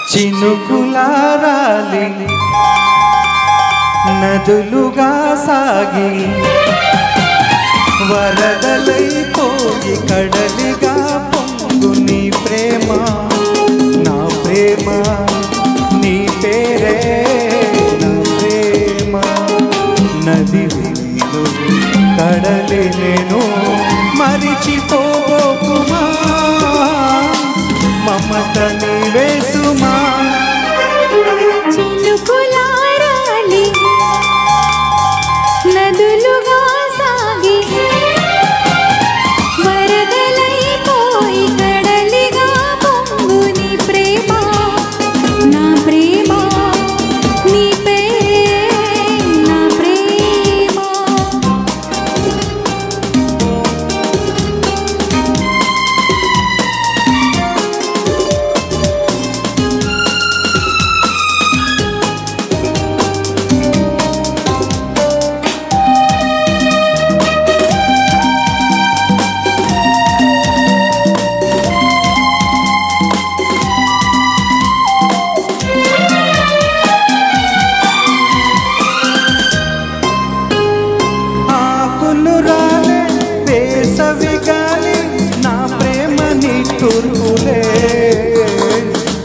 చినుకులారాలి నదులుగా సాగి వరదలైపోయి కడలిగా పొంగు నీ ప్రేమ నా ప్రేమ నీ పేరే నా ప్రేమ నది నీలో కడలి నేను మరిచిపోకుమా మమత నీవే సుమా చినుకులారాలి నదులుగా సాగి వరదలైపోయి కడలిగా పొంగు నీ ప్రేమ నా ప్రేమ నీ పేరే నా ప్రేమ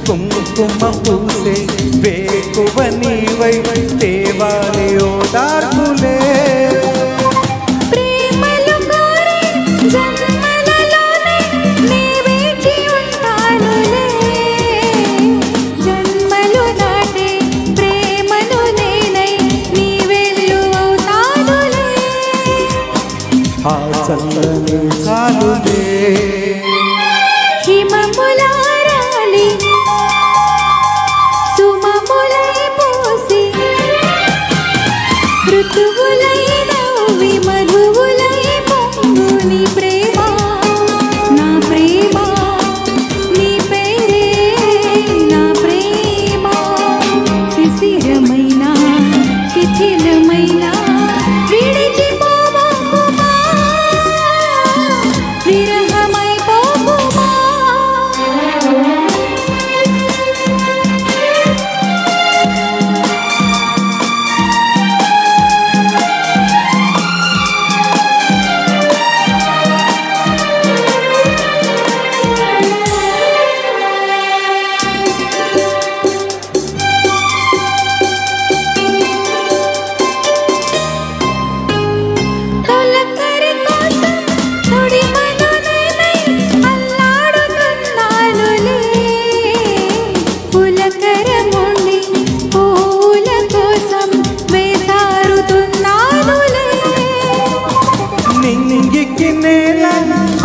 కుంకుమ పూసే వేకువ నీవై దేవాలి ఓదార్పులే ప్రేమలు కోరే జన్మలలోనే నీ వేచి ఉంటానులే జన్మలు నాటే ప్రేమను నేనై నీ వెల్లువవుతానులే ఆ చల్లని చాలులే హిమములారాలి సుమములై పోసి ఋతువులై నవ్వి మధువులై పొంగు నీ ప్రేమ నా ప్రేమ నీ పేరే నా ప్రేమ శిశిరమైన శిథిలమైన విడిచిపోవకుమా విరహమై పోకుమా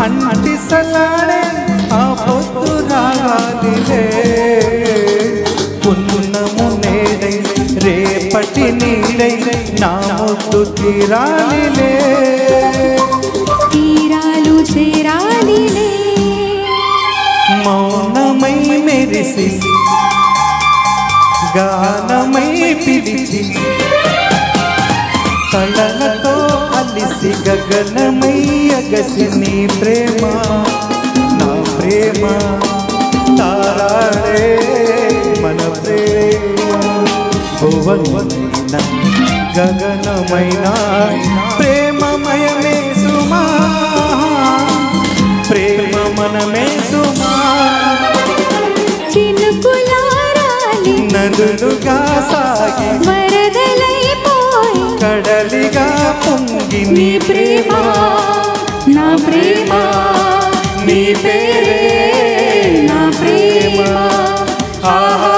అంటిసలాడే ఆ పొద్దు రాగాలిలే పున్నము నేడై రేపటి నీడై నా ముద్దు తీరాలిలే తీరాలు చేరాలిలే మౌనమై మెరిసి గానమై పిలిచి కళలతో అలిసి గగనమై అగసి నీ ప్రేమ నా ప్రేమ తారాడే మన ప్రేమ భువనమైన గగనమైన ప్రేమమయమే సుమా ప్రేమ మనమే సుమా చినుకులారాలి నదులుగా సాగి వరదలైపోయి కడలిగా పొంగి నీ ప్రేమ నా ప్రేమ నీ పేరే నా ప్రేమ ఆహా